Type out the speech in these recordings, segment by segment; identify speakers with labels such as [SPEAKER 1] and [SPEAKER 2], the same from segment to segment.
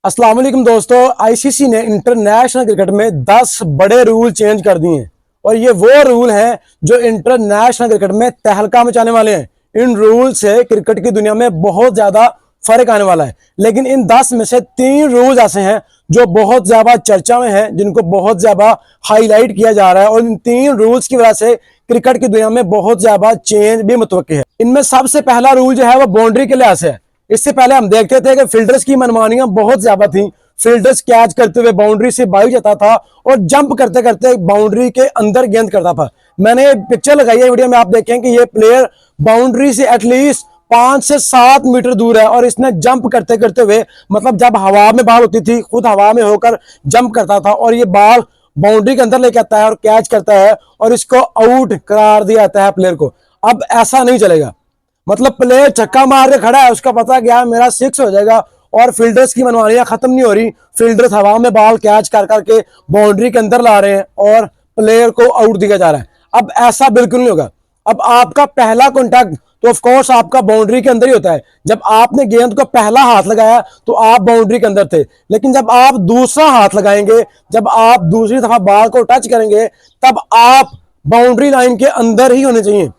[SPEAKER 1] अस्सलाम वालेकुम दोस्तों। आईसीसी ने इंटरनेशनल क्रिकेट में 10 बड़े रूल चेंज कर दिए हैं और ये वो रूल हैं जो इंटरनेशनल क्रिकेट में तहलका मचाने वाले हैं। इन रूल से क्रिकेट की दुनिया में बहुत ज्यादा फर्क आने वाला है, लेकिन इन 10 में से 3 रूल्स ऐसे हैं जो बहुत ज्यादा चर्चा में हैं, जिनको बहुत ज्यादा हाईलाइट किया जा रहा है और इन 3 रूल्स की वजह से क्रिकेट की दुनिया में बहुत ज्यादा चेंज भी मुतवक्किल है। इनमें सबसे पहला रूल जो है वो बाउंड्री के लिहाज से है। इससे पहले हम देखते थे कि फील्डर्स की मनमानियां बहुत ज्यादा थी। फील्डर्स कैच करते हुए बाउंड्री से बाहर जाता था और जंप करते करते बाउंड्री के अंदर गेंद करता था। मैंने पिक्चर लगाई है वीडियो में, आप देखें कि ये प्लेयर बाउंड्री से एटलीस्ट 5 से 7 मीटर दूर है और इसने जंप करते करते हुए, मतलब जब हवा में बॉल होती थी खुद हवा में होकर जंप करता था और ये बॉल बाउंड्री के अंदर लेके आता है और कैच करता है और इसको आउट करार दिया जाता है प्लेयर को। अब ऐसा नहीं चलेगा। मतलब प्लेयर छक्का मार के खड़ा है, उसका पता गया मेरा 6 हो जाएगा और फील्डर्स की मनमानियां खत्म नहीं हो रही। फील्डर्स हवा में बॉल कैच कर करके बाउंड्री के अंदर ला रहे हैं और प्लेयर को आउट दिया जा रहा है। अब ऐसा बिल्कुल नहीं होगा। अब आपका पहला कॉन्टैक्ट तो ऑफ कोर्स आपका बाउंड्री के अंदर ही होता है। जब आपने गेंद को पहला हाथ लगाया तो आप बाउंड्री के अंदर थे, लेकिन जब आप दूसरा हाथ लगाएंगे, जब आप दूसरी दफा बॉल को टच करेंगे, तब आप बाउंड्री लाइन के अंदर ही होने चाहिए।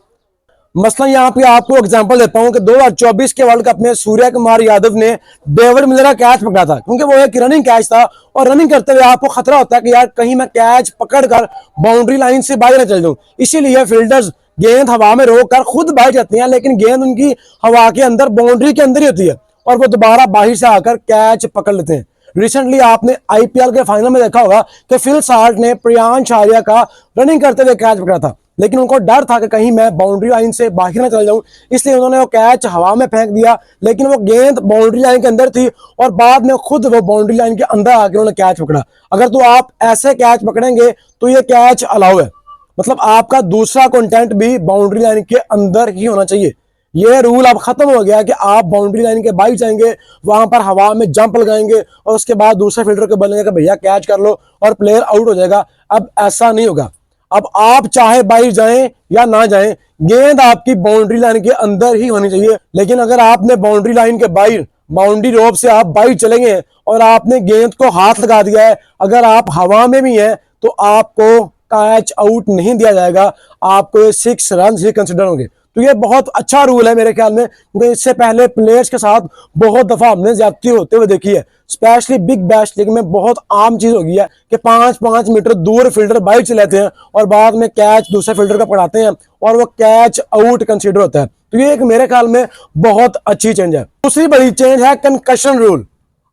[SPEAKER 1] मसलन यहाँ पे आपको एग्जांपल देता हूँ कि 2024 के वर्ल्ड कप में सूर्य कुमार यादव ने डेविड मिलर का कैच पकड़ा था, क्योंकि वो एक रनिंग कैच था और रनिंग करते हुए आपको खतरा होता है कि यार कहीं मैं कैच पकड़कर बाउंड्री लाइन से बाहर न चल जाऊं। इसीलिए फील्डर्स गेंद हवा में रोककर खुद बाहर जाती हैं, लेकिन गेंद उनकी हवा के अंदर बाउंड्री के अंदर ही होती है और वो दोबारा बाहर से आकर कैच पकड़ लेते हैं। रिसेंटली आपने आईपीएल के फाइनल में देखा होगा कि फिल साल्ट ने प्रियांश आर्या का रनिंग करते हुए कैच पकड़ा था, लेकिन उनको डर था कि कहीं मैं बाउंड्री लाइन से बाहर ना चल जाऊं, इसलिए उन्होंने वो कैच हवा में फेंक दिया। लेकिन वो गेंद बाउंड्री लाइन के अंदर थी और बाद में खुद वो बाउंड्री लाइन के अंदर आकर उन्होंने कैच पकड़ा। अगर तो आप ऐसे कैच पकड़ेंगे तो ये कैच अलाउ है। मतलब आपका दूसरा कंटेंट भी बाउंड्री लाइन के अंदर ही होना चाहिए। ये रूल अब खत्म हो गया कि आप बाउंड्री लाइन के बाहर जाएंगे, वहां पर हवा में जंप लगाएंगे और उसके बाद दूसरे फील्डर को बोलेंगे कि भैया कैच कर लो और प्लेयर आउट हो जाएगा। अब ऐसा नहीं होगा। अब आप चाहे बाहर जाएं या ना जाएं, गेंद आपकी बाउंड्री लाइन के अंदर ही होनी चाहिए। लेकिन अगर आपने बाउंड्री लाइन के बाहर, बाउंड्री रोप से आप बाहर चलेंगे और आपने गेंद को हाथ लगा दिया है, अगर आप हवा में भी हैं तो आपको कैच आउट नहीं दिया जाएगा, आपको 6 रन ही कंसिडर होंगे। तो ये बहुत अच्छा रूल है मेरे ख्याल में, क्योंकि इससे पहले प्लेयर्स के साथ बहुत दफा हमने ज्यादती होते हुए देखी है। स्पेशली बिग बैश लीग में बहुत आम चीज हो गई है कि 5-5 मीटर दूर फील्डर बाहर चले जाते हैं और बाद में कैच दूसरे फील्डर का पकड़ाते हैं और वो कैच आउट कंसिडर होता है। तो ये एक मेरे ख्याल में बहुत अच्छी चेंज है। दूसरी बड़ी चेंज है कंकशन रूल।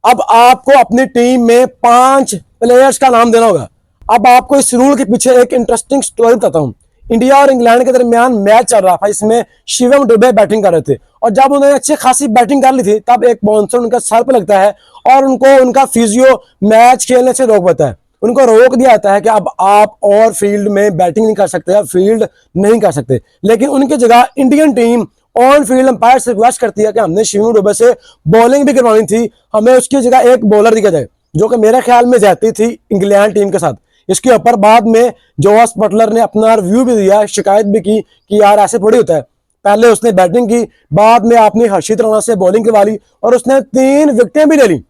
[SPEAKER 1] अब आपको अपनी टीम में 5 प्लेयर्स का नाम देना होगा। अब आपको इस रूल के पीछे एक इंटरेस्टिंग स्टोरी बताता हूँ। इंडिया और इंग्लैंड के दरमियान मैच चल रहा था, इसमें शिवम दुबे बैटिंग कर रहे थे और जब उन्होंने अच्छी खासी बैटिंग कर ली थी तब एक बाउंसर उनका सर पे लगता है और उनको उनका फिजियो मैच खेलने से रोक देता है। उनको रोक दिया जाता है कि अब आप और फील्ड में बैटिंग नहीं कर सकते, आप फील्ड नहीं कर सकते। लेकिन उनकी जगह Indian team on field umpire से रिक्वेस्ट करती है कि हमने शिवम दुबे से बॉलिंग भी करवानी थी, हमें उसकी जगह एक बॉलर दिया जाए, जो कि मेरे ख्याल में जाती थी इंग्लैंड टीम के साथ। इसके ऊपर बाद में जोस बटलर ने अपना रिव्यू भी दिया, शिकायत भी की कि यार ऐसे थोड़ी होता है। पहले उसने बैटिंग की, बाद में आपने हर्षित राणा से बॉलिंग करवा ली और उसने 3 विकेटें भी ले ली।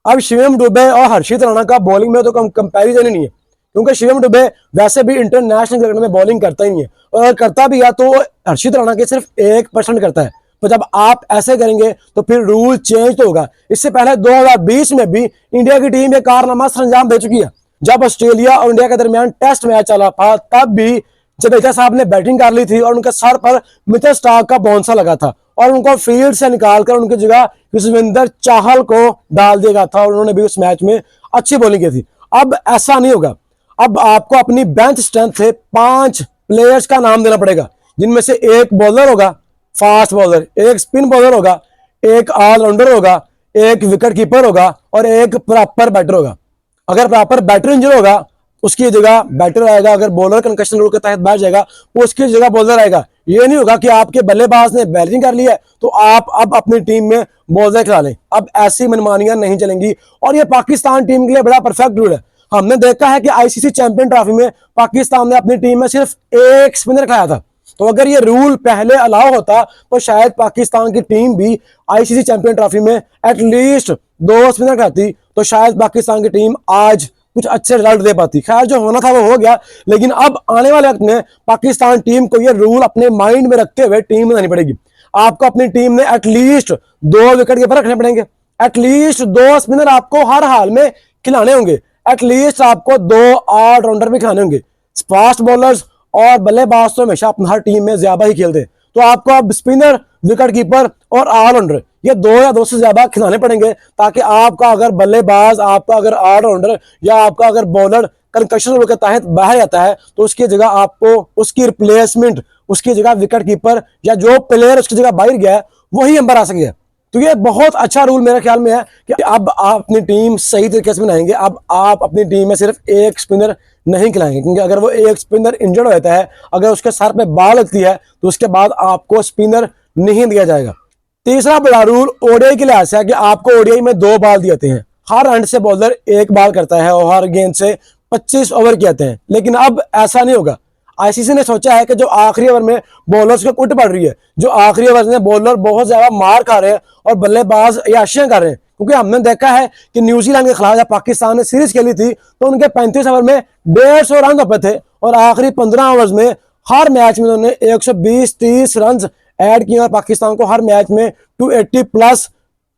[SPEAKER 1] अब शिवम दुबे और हर्षित राणा का बॉलिंग में तो कंपैरिजन ही नहीं है, क्योंकि शिवम दुबे वैसे भी इंटरनेशनल क्रिकेट में बॉलिंग करता ही नहीं है और अगर करता भी है तो हर्षित राणा के सिर्फ 1% करता है। तो जब आप ऐसे करेंगे तो फिर रूल चेंज तो होगा। इससे पहले 2020 में भी इंडिया की टीम एक कारनामा सरंजाम दे चुकी है। जब ऑस्ट्रेलिया और इंडिया के दरमियान टेस्ट मैच चला था तब भी जडेजा साहब ने बैटिंग कर ली थी और उनके सर पर मिचेल स्टार्क का बाउंसर लगा था और उनको फील्ड से निकालकर उनकी जगह युजवेंद्र चाहल को डाल दिया गया था और उन्होंने भी उस मैच में अच्छी बॉलिंग की थी। अब ऐसा नहीं होगा। अब आपको अपनी बेंच स्ट्रेंथ से 5 प्लेयर्स का नाम देना पड़ेगा, जिनमें से एक बॉलर होगा, फास्ट बॉलर, एक स्पिन बॉलर होगा, एक ऑलराउंडर होगा, एक विकेट कीपर होगा और एक प्रॉपर बैटर होगा। अगर प्रॉपर बैटर इंजर होगा उसकी जगह बैटर आएगा, अगर बॉलर कंकशन रूल के तहत बैठ जाएगा तो उसकी जगह बॉलर आएगा। ये नहीं होगा कि आपके बल्लेबाज ने बैटिंग कर लिया है तो आप अब अपनी टीम में बॉलर खिला लें। अब ऐसी मनमानियां नहीं चलेंगी और ये पाकिस्तान टीम के लिए बड़ा परफेक्ट रूल है। हमने देखा है कि आईसीसी चैंपियन ट्रॉफी में पाकिस्तान ने अपनी टीम में सिर्फ एक स्पिनर खिलाया था, तो अगर ये रूल पहले अलाउ होता तो शायद पाकिस्तान की टीम भी आईसीसी चैंपियन ट्रॉफी में एटलीस्ट 2 स्पिनर करती, तो शायद पाकिस्तान की टीम आज कुछ अच्छे रिजल्ट दे पाती। खैर जो होना था वो हो गया, लेकिन अब आने वाले वक्त में पाकिस्तान टीम को ये रूल अपने माइंड में रखते हुए टीम बनानी पड़ेगी। आपको अपनी टीम में एटलीस्ट 2 विकेट कीपर रखने पड़ेंगे, एटलीस्ट 2 स्पिनर आपको हर हाल में खिलाने होंगे, एटलीस्ट आपको 2 ऑलराउंडर भी खिलाने होंगे। फास्ट बॉलर्स और बल्लेबाज तो हमेशा अपनी हर टीम में ज्यादा ही खेलते हैं, तो आपको अब स्पिनर, विकेट कीपर और ऑलराउंडर ये 2 या 2 से ज्यादा खिलाने पड़ेंगे, ताकि आपका अगर बल्लेबाज, आपका अगर ऑलराउंडर या आपका अगर बॉलर कंकशन रूल के तहत बाहर जाता है तो उसकी जगह आपको उसकी रिप्लेसमेंट, उसकी जगह विकेट कीपर या जो प्लेयर उसकी जगह बाहर गया है वही अंदर आ सके। तो ये बहुत अच्छा रूल मेरे ख्याल में है कि अब आप अपनी टीम सही तरीके से बनाएंगे। अब आप अपनी टीम में सिर्फ 1 स्पिनर नहीं खिलाएंगे, क्योंकि अगर वो 1 स्पिनर इंजर्ड हो जाता है, अगर उसके सर पे बॉल लगती है तो उसके बाद आपको स्पिनर नहीं दिया जाएगा। तीसरा बड़ा रूल ओडीआई के लिहाज से है कि आपको ओडीआई में 2 बॉल दिए जाते हैं, हर एंड से बॉलर 1 बॉल करता है और हर गेंद से 25 ओवर किए जाते हैं। लेकिन अब ऐसा नहीं होगा। आईसीसी ने सोचा है कि जो आखिरी ओवर में बॉलर्स को कुट पड़ रही है, जो आखिरी ओवर में बॉलर बहुत ज्यादा मार खा रहे हैं और बल्लेबाज याशियां कर रहे हैं, क्योंकि हमने देखा है कि न्यूजीलैंड के खिलाफ जब पाकिस्तान ने सीरीज खेली थी तो उनके 35 ओवर में 150 रन होते थे और आखिरी 15 ओवर्स में हर मैच में उन्होंने 120-30 रन ऐड किए और पाकिस्तान को हर मैच में 280 प्लस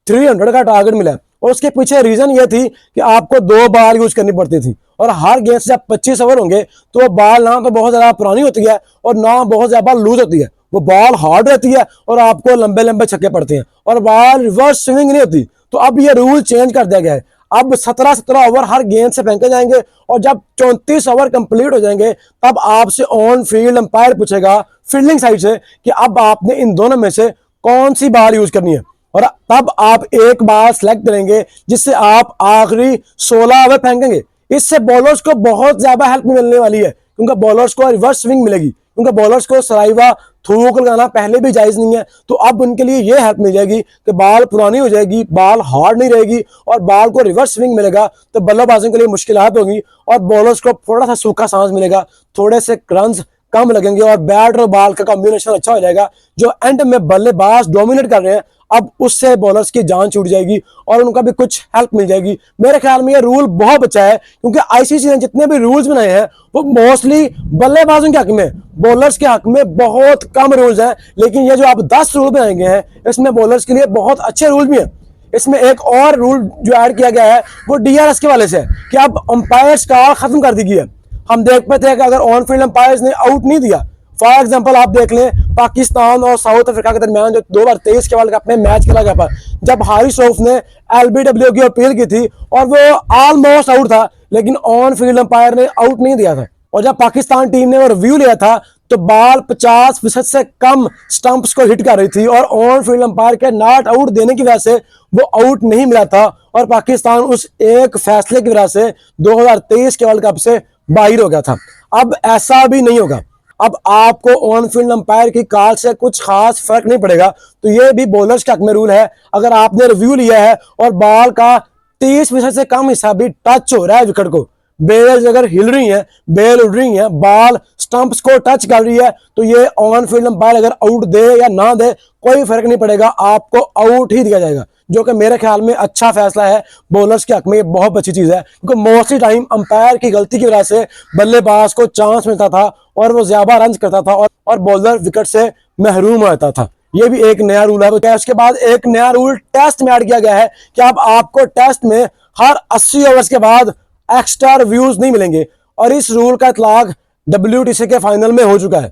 [SPEAKER 1] 300 का टारगेट मिला। और उसके पीछे रीजन ये थी कि आपको 2 बॉल यूज करनी पड़ती थी और हर गेंद से जब 25 ओवर होंगे तो वो बॉल ना तो बहुत ज्यादा पुरानी होती है और ना बहुत ज्यादा लूज होती है, वो बॉल हार्ड रहती है और आपको लंबे लंबे छक्के पड़ते हैं और बॉल रिवर्स स्विंगिंग नहीं होती। तो अब ये रूल चेंज कर दिया गया है, अब 17 ओवर हर गेंद से फेंके जाएंगे और जब 34 ओवर कंप्लीट हो जाएंगे तब आपसे ऑन फील्ड अंपायर पूछेगा फील्डिंग साइड से कि अब आपने इन दोनों में से कौन सी बॉल यूज करनी है, और तब आप एक बार सेलेक्ट करेंगे जिससे आप आखिरी 16 ओवर फेंकेंगे। इससे बॉलर्स को बहुत ज्यादा हेल्प मिलने वाली है, क्योंकि बॉलर्स को रिवर्स स्विंग मिलेगी, क्योंकि बॉलर्स को सलाइवा थूक लगाना पहले भी जायज नहीं है। तो अब उनके लिए ये हेल्प मिल जाएगी कि बॉल पुरानी हो जाएगी, बॉल हार्ड नहीं रहेगी और बॉल को रिवर्स स्विंग मिलेगा, तो बल्लेबाजों के लिए मुश्किलात होगी और बॉलर्स को थोड़ा सा सूखा सांस मिलेगा, थोड़े से रन कम लगेंगे और बैट और बॉल का कॉम्बिनेशन अच्छा हो जाएगा। जो एंड में बल्लेबाज डोमिनेट कर रहे हैं अब उससे बॉलर्स की जान छूट जाएगी और उनका भी कुछ हेल्प मिल जाएगी। मेरे ख्याल में ये रूल बहुत अच्छा है, क्योंकि आईसीसी ने जितने भी रूल्स बनाए हैं वो मोस्टली बल्लेबाजों के हक में, बॉलर्स के हक में बहुत कम रूल्स हैं। लेकिन ये जो आप 10 रूल बनाए गए हैं इसमें बॉलर्स के लिए बहुत अच्छे रूल भी हैं। इसमें एक और रूल जो ऐड किया गया है वो डीआरएस के वाले से है कि अब अंपायर्स का खत्म कर दी गई है। हम देख पाते हैं कि अगर ऑन फील्ड अंपायर्स ने आउट नहीं दिया, फॉर एग्जांपल आप देख लें पाकिस्तान और साउथ अफ्रीका के दरमियान जो 2023 के वर्ल्ड कप में मैच खेला गया था, जब हारिस रऊफ ने एलबीडब्ल्यू की अपील की थी और वो ऑलमोस्ट आउट था, लेकिन ऑन फील्ड अंपायर ने आउट नहीं दिया था। और जब पाकिस्तान टीम ने वो रिव्यू लिया था तो बॉल 50% से कम स्टंप्स को हिट कर रही थी और ऑन फील्ड अंपायर के नॉट आउट देने की वजह से वो आउट नहीं मिला था और पाकिस्तान उस एक फैसले की वजह से 2023 के वर्ल्ड कप से बाहर हो गया था। अब ऐसा भी नहीं होगा, अब आपको ऑन फील्ड अंपायर की कॉल से कुछ खास फर्क नहीं पड़ेगा। तो ये भी बॉलर्स के हक में रूल है, अगर आपने रिव्यू लिया है और बॉल का 30% से कम हिस्सा भी टच हो रहा है विकेट को, बेल्स अगर हिल रही हैं, बेल उड़ रही हैं, बॉल स्टंप्स को टच कर रही है, तो ये ऑन फील्ड अंपायर अगर आउट दे या ना दे कोई फर्क नहीं पड़ेगा, आपको आउट ही दिया जाएगा, जो कि मेरे ख्याल में अच्छा फैसला है बॉलर्स के हक में। ये बहुत अच्छी चीज है, क्योंकि मोस्टली टाइम अंपायर की गलती की वजह से बल्लेबाज को चांस मिलता था और वो ज्यादा रन करता था और बॉलर विकेट से महरूम हो जाता था। ये भी एक नया रूल है। उसके बाद एक नया रूल टेस्ट में ऐड किया गया है कि अब आपको टेस्ट में हर 80 ओवर्स के बाद एक्स्ट्रा रिव्यूज नहीं मिलेंगे, और इस रूल का इतलाक WTC के फाइनल में हो चुका है।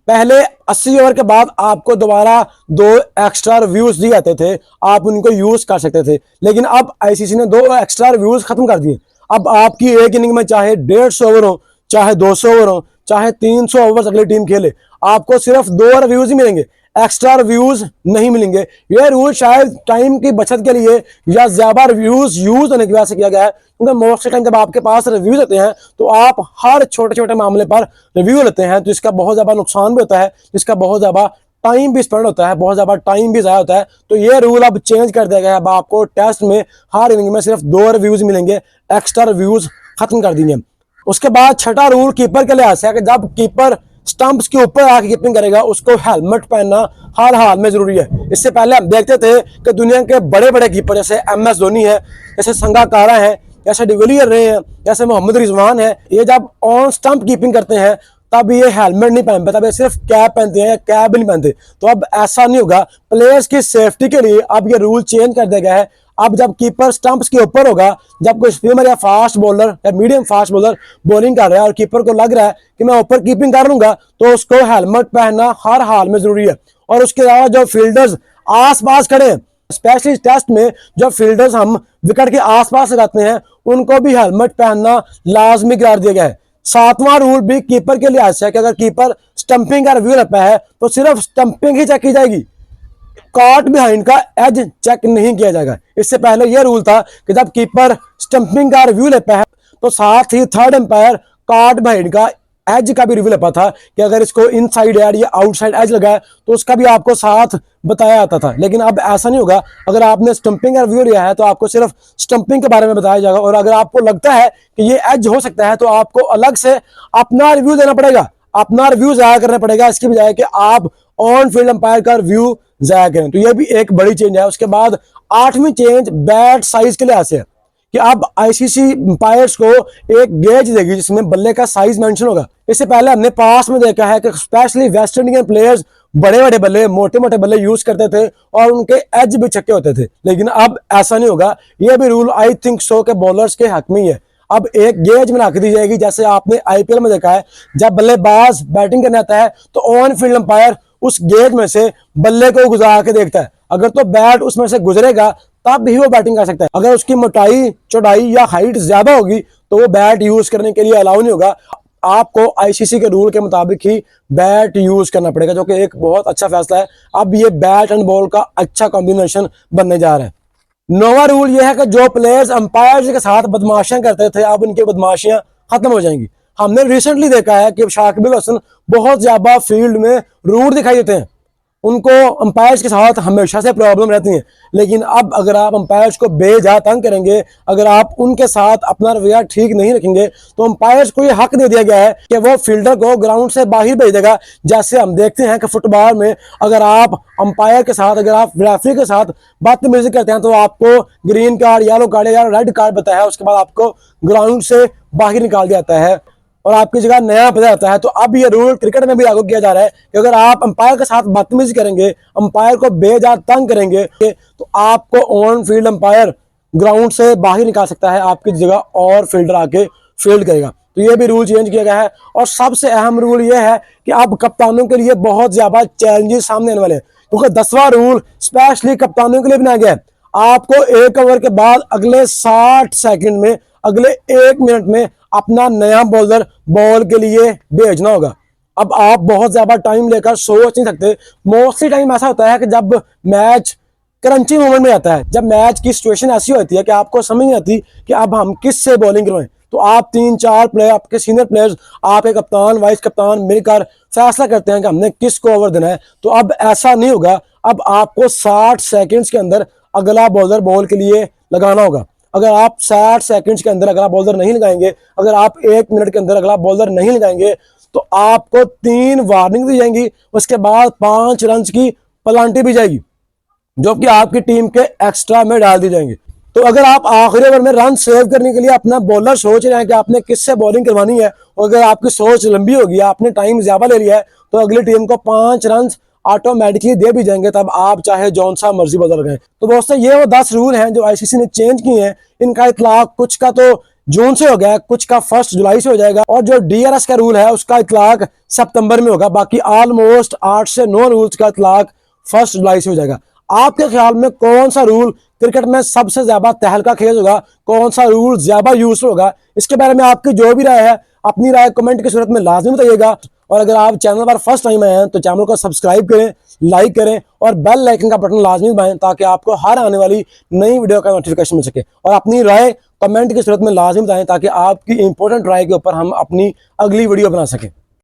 [SPEAKER 1] पहले 80 ओवर के बाद आपको दोबारा 2 एक्स्ट्रा रिव्यूज दिए जाते थे, आप उनको यूज कर सकते थे, लेकिन अब आईसीसी ने 2 एक्स्ट्रा रिव्यूज खत्म कर दिए। अब आपकी एक इनिंग में चाहे 150 ओवर हो, चाहे 200 ओवर हो, चाहे 300 ओवर अगली टीम खेले, आपको सिर्फ 2 रिव्यूज ही मिलेंगे, एक्स्ट्रा रिव्यूज नहीं मिलेंगे। यह रूल शायद टाइम की बचत के लिए या ज्यादा रिव्यूज यूज होने की वजह से किया गया है, क्योंकि मोस्ट टाइम जब आपके पास रिव्यूज होते हैं तो आप हर छोटे छोटे मामले पर रिव्यू लेते हैं, तो इसका बहुत ज्यादा नुकसान भी होता है, इसका बहुत ज्यादा टाइम भी स्पेंड होता है, बहुत ज्यादा टाइम भी ज़ाया होता है। तो ये रूल अब चेंज कर दिया गया है, अब आपको टेस्ट में हर इनिंग में सिर्फ 2 रिव्यूज मिलेंगे, एक्स्ट्रा रिव्यूज खत्म कर दिए। उसके बाद छठा रूल कीपर के लिहाज से है कि जब कीपर स्टंप्स के ऊपर आके कीपिंग करेगा उसको हेलमेट पहनना हर हाल में जरूरी है। इससे पहले हम देखते थे कि दुनिया के बड़े बड़े कीपर जैसे MS धोनी है, जैसे संगाकारा है, जैसे डिविलियर रहे हैं, जैसे मोहम्मद रिजवान है, ये जब ऑन स्टंप कीपिंग करते हैं तब ये हेलमेट नहीं पहनते, तब ये सिर्फ कैप पहनते हैं या कैप भी नहीं पहनते। तो अब ऐसा नहीं होगा, प्लेयर्स की सेफ्टी के लिए अब ये रूल चेंज कर दिया गया है। अब जब कीपर स्टंप्स के ऊपर होगा, जब कोई स्पिनर या फास्ट बॉलर या मीडियम फास्ट बॉलर बॉलिंग कर रहा है और कीपर को लग रहा है कि मैं ऊपर कीपिंग कर लूंगा, तो उसको हेलमेट पहनना हर हाल में जरूरी है। और उसके अलावा जो फील्डर्स आस पास खड़े हैं, स्पेशली टेस्ट में जो फील्डर्स हम विकेट के आसपास लगाते हैं, उनको भी हेलमेट पहनना लाजमी करार दिया गया है। 7वां रूल भी कीपर के लिए अच्छा है कि अगर कीपर स्टंपिंग का रिव्यू लेता है तो सिर्फ स्टंपिंग ही चेक की जाएगी, कॉट बिहाइंड का एज चेक नहीं किया जाएगा। इससे पहले यह रूल था कि जब कीपर स्टंपिंग का रिव्यू लेता है तो साथ ही थर्ड एम्पायर कॉट बिहाइंड का एज का भी रिव्यू लेता था कि अगर इसको इनसाइड एज या आउटसाइड एज लगा है तो उसका भी आपको साथ बताया जाता था। लेकिन अब ऐसा नहीं होगा, अगर आपने स्टंपिंग का रिव्यू लिया है तो आपको सिर्फ स्टंपिंग के बारे में बताया जाएगा, और अगर आपको लगता है कि ये एज हो सकता है तो आपको अलग से अपना रिव्यू देना पड़ेगा, अपना रिव्यू जाया करना पड़ेगा, इसकी बजाय कि आप ऑन फील्ड अंपायर का रिव्यू जाया करें। तो ये भी एक बड़ी चेंज है। उसके बाद 8वीं चेंज बैट साइज के लिहाज से है कि अब ICC अंपायर्स को एक गेज देगी जिसमें बल्ले का साइज मेंशन होगा। इससे पहले हमने पास में देखा है कि स्पेशली वेस्ट इंडियन प्लेयर्स बड़े बड़े बल्ले, मोटे मोटे बल्ले यूज करते थे और उनके एज भी छक्के होते थे, लेकिन अब ऐसा नहीं होगा। यह भी रूल आई थिंक सो के बॉलर्स के हक में ही है। अब एक गेज बना के दी जाएगी, जैसे आपने IPL में देखा है जब बल्लेबाज बैटिंग करने आता है तो ऑन फील्ड अंपायर उस गेज में से बल्ले को गुजार के देखता है, अगर तो बैट उसमें से गुजरेगा तब भी वो बैटिंग कर सकता है। अगर उसकी मोटाई, चौड़ाई या हाइट ज्यादा होगी तो वो बैट यूज करने के लिए अलाउ नहीं होगा। आपको ICC के रूल के मुताबिक ही बैट यूज करना पड़ेगा, जो कि एक बहुत अच्छा फैसला है। अब ये बैट एंड बॉल का अच्छा कॉम्बिनेशन बनने जा रहा है। 9वां रूल यह है कि जो प्लेयर्स अंपायर के साथ बदमाशियां करते थे अब उनकी बदमाशियां खत्म हो जाएंगी। हमने रिसेंटली देखा है कि शाकिब अल हसन बहुत ज्यादा फील्ड में रूड दिखाई देते हैं, उनको अंपायर्स के साथ हमेशा से प्रॉब्लम रहती है। लेकिन अब अगर आप अंपायर्स को बेजा तंग करेंगे, अगर आप उनके साथ अपना रवैया ठीक नहीं रखेंगे, तो अंपायर्स को यह हक दे दिया गया है कि वो फील्डर को ग्राउंड से बाहर भेज देगा। जैसे हम देखते हैं कि फुटबॉल में अगर आप अंपायर के साथ, अगर आप रेफरी के साथ बदतमीजी करते हैं तो आपको ग्रीन कार्ड, येलो कार्ड या रेड कार्ड बताया है, उसके बाद आपको ग्राउंड से बाहर निकाल दिया जाता है और आपकी जगह नया पता जाता है। तो अब ये रूल क्रिकेट में भी लागू किया जा रहा है कि अगर आप अंपायर के साथ बदतमीजी करेंगे, अंपायर को बेजा तंग करेंगे, तो आपको ऑन फील्ड अंपायर ग्राउंड से बाहर निकाल सकता है, आपकी जगह और फील्डर आके फील्ड करेगा। तो ये भी रूल चेंज किया गया है। और सबसे अहम रूल ये है कि अब कप्तानों के लिए बहुत ज्यादा चैलेंजेस सामने आने वाले हैं, क्योंकि 10वां रूल स्पेशली कप्तानों के लिए बनाया गया है। आपको 1 ओवर के बाद अगले 60 सेकंड में, अगले 1 मिनट में अपना नया बॉलर बॉल के लिए भेजना होगा। अब आप बहुत ज्यादा टाइम लेकर सोच नहीं सकते। मोस्टली टाइम ऐसा होता है कि जब मैच क्रंची मोमेंट में आता है, जब मैच की सिचुएशन ऐसी होती है कि आपको समझ नहीं आती कि अब हम किससे बॉलिंग करवाएं, तो आप 3-4 प्लेयर, आपके सीनियर प्लेयर्स, आपके कप्तान, वाइस कप्तान मिलकर फैसला करते हैं कि हमने किसको ओवर देना है। तो अब ऐसा नहीं होगा, अब आपको 60 सेकंड्स के अंदर अगला बॉलर बॉल के लिए लगाना होगा। अगर आप 60 सेकंड्स के अंदर अगला बॉलर नहीं लगाएंगे, अगर आप 1 मिनट के अंदर अगला बॉलर नहीं लगाएंगे, तो आपको 3 वार्निंग दी जाएंगी, उसके बाद 5 रन की पेनल्टी भी जाएगी, जो कि आपकी टीम के एक्स्ट्रा में डाल दी जाएंगे। तो अगर आप आखिरी ओवर में रन सेव करने के लिए अपना बॉलर सोच रहे हैं कि आपने किससे बॉलिंग करवानी है, और अगर आपकी सोच लंबी होगी, आपने टाइम ज्यादा ले लिया है, तो अगली टीम को 5 रन ऑटोमेटिकली दे भी जाएंगे, तब आप चाहे जौन सा मर्जी बॉलर लगाएं। तो दोस्तों ये वो 10 रूल हैं जो ICC ने चेंज किए हैं। इनका इतलाक कुछ का तो जून से हो गया, कुछ का 1 जुलाई से हो जाएगा, और जो DRS का रूल है उसका इतलाक सितंबर में होगा। बाकी ऑलमोस्ट 8 से 9 रूल्स का इतलाक 1 जुलाई से हो जाएगा। आपके ख्याल में कौन सा रूल क्रिकेट में सबसे ज्यादा तहलका खेज होगा, कौन सा रूल ज्यादा यूजफुल होगा? इसके बारे में आपकी जो भी राय है, अपनी राय कमेंट की सूरत में लाजमी बताइएगा। और अगर आप चैनल पर फर्स्ट टाइम आए हैं तो चैनल को सब्सक्राइब करें, लाइक करें और बेल आइकन का बटन लाजमी दबाएं, ताकि आपको हर आने वाली नई वीडियो का नोटिफिकेशन मिल सके। और अपनी राय कमेंट की सूरत में लाजमी बताएं, ताकि आपकी इंपॉर्टेंट राय के ऊपर हम अपनी अगली वीडियो बना सकें।